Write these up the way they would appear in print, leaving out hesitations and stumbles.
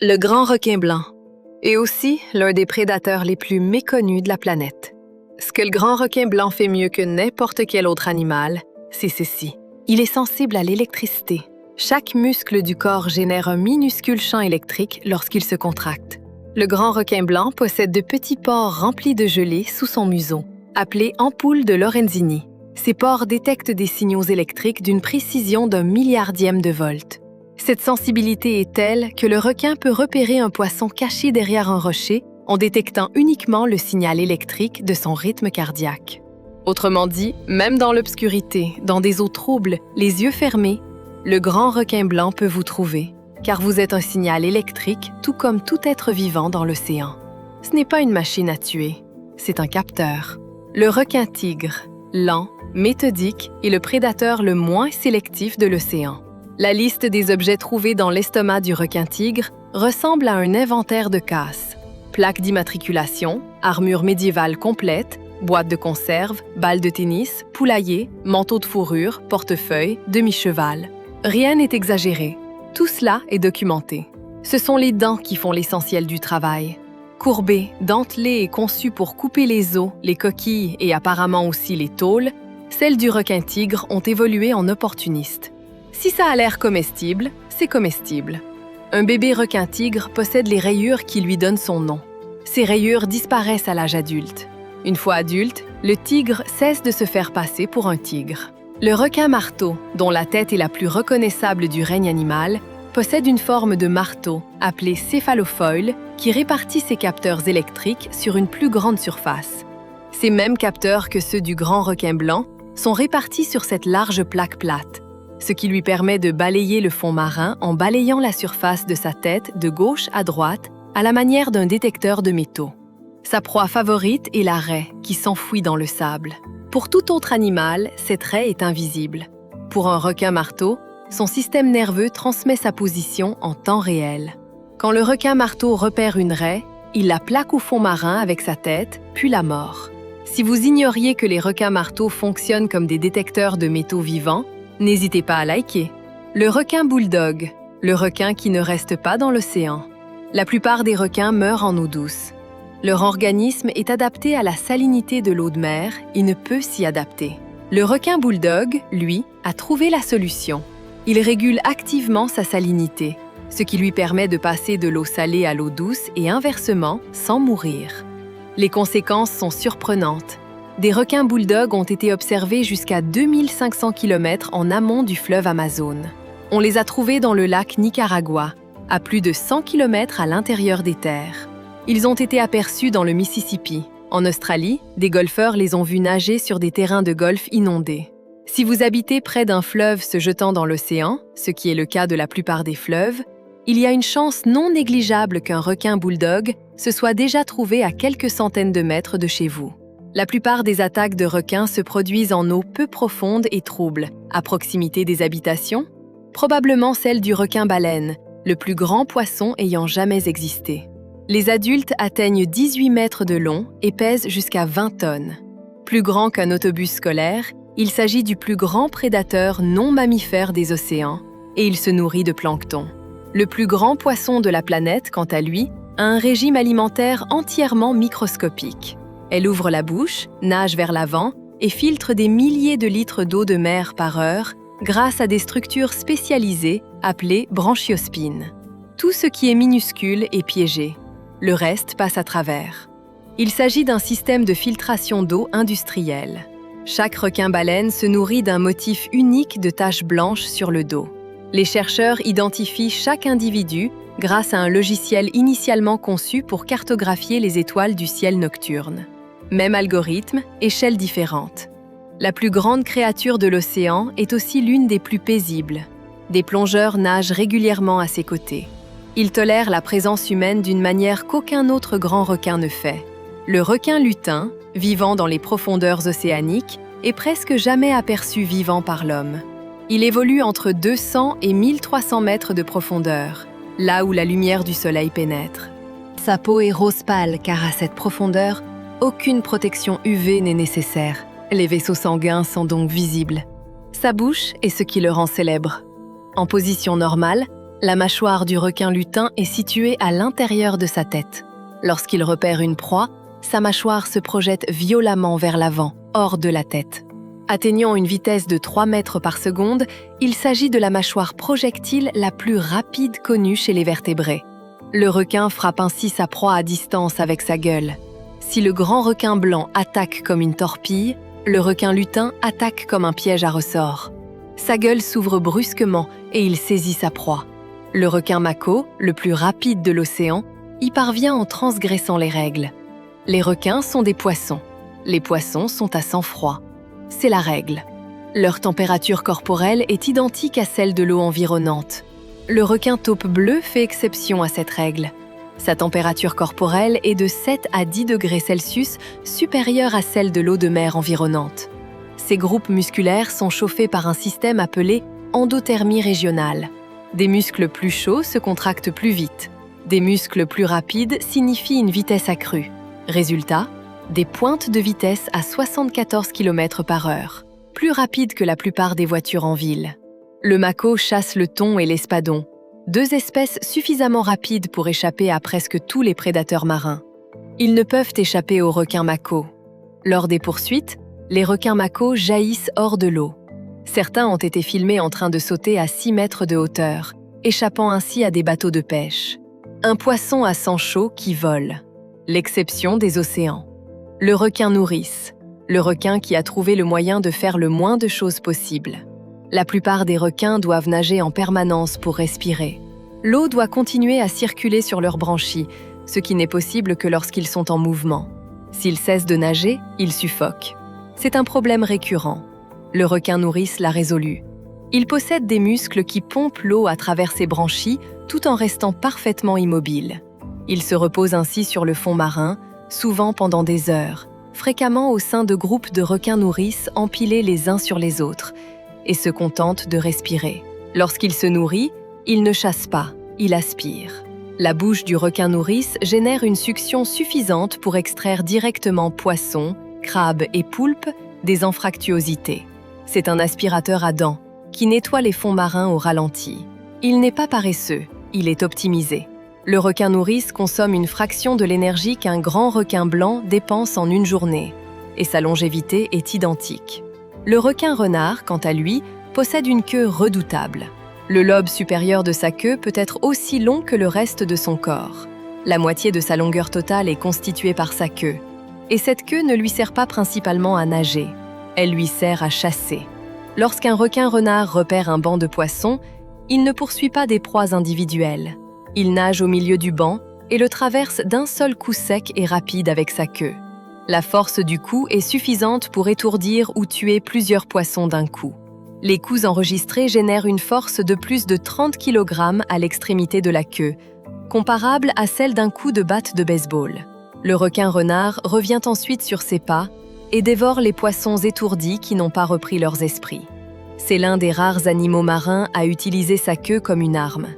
Le grand requin blanc est aussi l'un des prédateurs les plus méconnus de la planète. Ce que le grand requin blanc fait mieux que n'importe quel autre animal, c'est ceci. Il est sensible à l'électricité. Chaque muscle du corps génère un minuscule champ électrique lorsqu'il se contracte. Le grand requin blanc possède de petits pores remplis de gelée sous son museau, appelés ampoules de Lorenzini. Ces pores détectent des signaux électriques d'une précision d'un milliardième de volt. Cette sensibilité est telle que le requin peut repérer un poisson caché derrière un rocher en détectant uniquement le signal électrique de son rythme cardiaque. Autrement dit, même dans l'obscurité, dans des eaux troubles, les yeux fermés, le grand requin blanc peut vous trouver, car vous êtes un signal électrique tout comme tout être vivant dans l'océan. Ce n'est pas une machine à tuer, c'est un capteur. Le requin tigre, lent, méthodique, est le prédateur le moins sélectif de l'océan. La liste des objets trouvés dans l'estomac du requin tigre ressemble à un inventaire de casse. Plaque d'immatriculation, armure médiévale complète, boîte de conserve, balle de tennis, poulailler, manteau de fourrure, portefeuille, demi-cheval. Rien n'est exagéré. Tout cela est documenté. Ce sont les dents qui font l'essentiel du travail. Courbées, dentelées et conçues pour couper les os, les coquilles et apparemment aussi les tôles, celles du requin-tigre ont évolué en opportunistes. Si ça a l'air comestible, c'est comestible. Un bébé requin-tigre possède les rayures qui lui donnent son nom. Ces rayures disparaissent à l'âge adulte. Une fois adulte, le tigre cesse de se faire passer pour un tigre. Le requin-marteau, dont la tête est la plus reconnaissable du règne animal, possède une forme de marteau, appelée céphalofoil, qui répartit ses capteurs électriques sur une plus grande surface. Ces mêmes capteurs que ceux du grand requin blanc sont répartis sur cette large plaque plate, ce qui lui permet de balayer le fond marin en balayant la surface de sa tête de gauche à droite à la manière d'un détecteur de métaux. Sa proie favorite est la raie, qui s'enfouit dans le sable. Pour tout autre animal, cette raie est invisible. Pour un requin-marteau, son système nerveux transmet sa position en temps réel. Quand le requin-marteau repère une raie, il la plaque au fond marin avec sa tête, puis la mord. Si vous ignoriez que les requins-marteaux fonctionnent comme des détecteurs de métaux vivants, n'hésitez pas à liker. Le requin-bulldog, le requin qui ne reste pas dans l'océan. La plupart des requins meurent en eau douce. Leur organisme est adapté à la salinité de l'eau de mer et ne peut s'y adapter. Le requin-bulldog, lui, a trouvé la solution. Il régule activement sa salinité, ce qui lui permet de passer de l'eau salée à l'eau douce et inversement, sans mourir. Les conséquences sont surprenantes. Des requins bulldogs ont été observés jusqu'à 2500 km en amont du fleuve Amazone. On les a trouvés dans le lac Nicaragua, à plus de 100 km à l'intérieur des terres. Ils ont été aperçus dans le Mississippi. En Australie, des golfeurs les ont vus nager sur des terrains de golf inondés. Si vous habitez près d'un fleuve se jetant dans l'océan, ce qui est le cas de la plupart des fleuves, il y a une chance non négligeable qu'un requin bulldog se soit déjà trouvé à quelques centaines de mètres de chez vous. La plupart des attaques de requins se produisent en eau peu profonde et trouble, à proximité des habitations, probablement celle du requin-baleine, le plus grand poisson ayant jamais existé. Les adultes atteignent 18 mètres de long et pèsent jusqu'à 20 tonnes. Plus grand qu'un autobus scolaire, il s'agit du plus grand prédateur non mammifère des océans et il se nourrit de plancton. Le plus grand poisson de la planète, quant à lui, a un régime alimentaire entièrement microscopique. Elle ouvre la bouche, nage vers l'avant et filtre des milliers de litres d'eau de mer par heure grâce à des structures spécialisées appelées branchiospines. Tout ce qui est minuscule est piégé. Le reste passe à travers. Il s'agit d'un système de filtration d'eau industriel. Chaque requin-baleine se nourrit d'un motif unique de taches blanches sur le dos. Les chercheurs identifient chaque individu grâce à un logiciel initialement conçu pour cartographier les étoiles du ciel nocturne. Même algorithme, échelle différente. La plus grande créature de l'océan est aussi l'une des plus paisibles. Des plongeurs nagent régulièrement à ses côtés. Ils tolèrent la présence humaine d'une manière qu'aucun autre grand requin ne fait. Le requin lutin, vivant dans les profondeurs océaniques, est presque jamais aperçu vivant par l'homme. Il évolue entre 200 et 1300 mètres de profondeur, là où la lumière du soleil pénètre. Sa peau est rose pâle car à cette profondeur, aucune protection UV n'est nécessaire. Les vaisseaux sanguins sont donc visibles. Sa bouche est ce qui le rend célèbre. En position normale, La mâchoire du requin lutin est située à l'intérieur de sa tête. Lorsqu'il repère une proie, sa mâchoire se projette violemment vers l'avant, hors de la tête. Atteignant une vitesse de 3 mètres par seconde, il s'agit de la mâchoire projectile la plus rapide connue chez les vertébrés. Le requin frappe ainsi sa proie à distance avec sa gueule. Si le grand requin blanc attaque comme une torpille, le requin lutin attaque comme un piège à ressort. Sa gueule s'ouvre brusquement et il saisit sa proie. Le requin mako, le plus rapide de l'océan, y parvient en transgressant les règles. Les requins sont des poissons. Les poissons sont à sang froid. C'est la règle. Leur température corporelle est identique à celle de l'eau environnante. Le requin taupe bleu fait exception à cette règle. Sa température corporelle est de 7 à 10 degrés Celsius, supérieure à celle de l'eau de mer environnante. Ces groupes musculaires sont chauffés par un système appelé endothermie régionale. Des muscles plus chauds se contractent plus vite. Des muscles plus rapides signifient une vitesse accrue. Résultat, des pointes de vitesse à 74 km/h, plus rapides que la plupart des voitures en ville. Le mako chasse le thon et l'espadon, 2 espèces suffisamment rapides pour échapper à presque tous les prédateurs marins. Ils ne peuvent échapper aux requins mako. Lors des poursuites, les requins mako jaillissent hors de l'eau. Certains ont été filmés en train de sauter à 6 mètres de hauteur, échappant ainsi à des bateaux de pêche. Un poisson à sang chaud qui vole. L'exception des océans. Le requin nourrice, le requin qui a trouvé le moyen de faire le moins de choses possible. La plupart des requins doivent nager en permanence pour respirer. L'eau doit continuer à circuler sur leurs branchies, ce qui n'est possible que lorsqu'ils sont en mouvement. S'ils cessent de nager, ils suffoquent. C'est un problème récurrent. Le requin nourrice l'a résolu. Il possède des muscles qui pompent l'eau à travers ses branchies tout en restant parfaitement immobile. Il se repose ainsi sur le fond marin, souvent pendant des heures, fréquemment au sein de groupes de requins nourrices empilés les uns sur les autres, et se contente de respirer. Lorsqu'il se nourrit, il ne chasse pas, il aspire. La bouche du requin nourrice génère une succion suffisante pour extraire directement poissons, crabes et poulpes des anfractuosités. C'est un aspirateur à dents qui nettoie les fonds marins au ralenti. Il n'est pas paresseux, il est optimisé. Le requin nourrice consomme une fraction de l'énergie qu'un grand requin blanc dépense en une journée, et sa longévité est identique. Le requin renard, quant à lui, possède une queue redoutable. Le lobe supérieur de sa queue peut être aussi long que le reste de son corps. La moitié de sa longueur totale est constituée par sa queue. Et cette queue ne lui sert pas principalement à nager, elle lui sert à chasser. Lorsqu'un requin renard repère un banc de poissons, il ne poursuit pas des proies individuelles. Il nage au milieu du banc et le traverse d'un seul coup sec et rapide avec sa queue. La force du coup est suffisante pour étourdir ou tuer plusieurs poissons d'un coup. Les coups enregistrés génèrent une force de plus de 30 kg à l'extrémité de la queue, comparable à celle d'un coup de batte de baseball. Le requin renard revient ensuite sur ses pas et dévore les poissons étourdis qui n'ont pas repris leurs esprits. C'est l'un des rares animaux marins à utiliser sa queue comme une arme.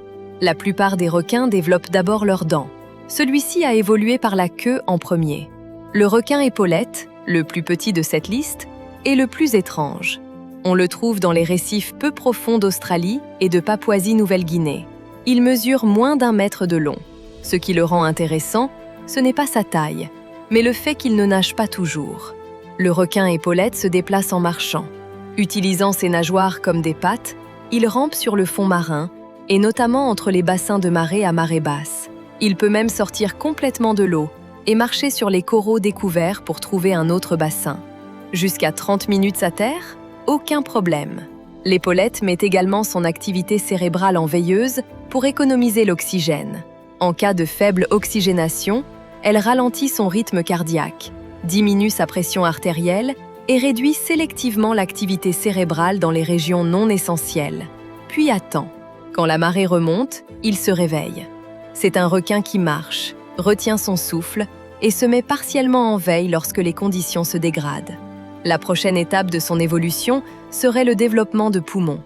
La plupart des requins développent d'abord leurs dents. Celui-ci a évolué par la queue en premier. Le requin épaulette, le plus petit de cette liste, est le plus étrange. On le trouve dans les récifs peu profonds d'Australie et de Papouasie-Nouvelle-Guinée. Il mesure moins d'1 mètre de long. Ce qui le rend intéressant, ce n'est pas sa taille, mais le fait qu'il ne nage pas toujours. Le requin épaulette se déplace en marchant. Utilisant ses nageoires comme des pattes, il rampe sur le fond marin, et notamment entre les bassins de marée à marée basse. Il peut même sortir complètement de l'eau et marcher sur les coraux découverts pour trouver un autre bassin. Jusqu'à 30 minutes à terre, aucun problème. L'épaulette met également son activité cérébrale en veilleuse pour économiser l'oxygène. En cas de faible oxygénation, elle ralentit son rythme cardiaque, diminue sa pression artérielle et réduit sélectivement l'activité cérébrale dans les régions non essentielles, puis attend. Quand la marée remonte, il se réveille. C'est un requin qui marche, retient son souffle et se met partiellement en veille lorsque les conditions se dégradent. La prochaine étape de son évolution serait le développement de poumons.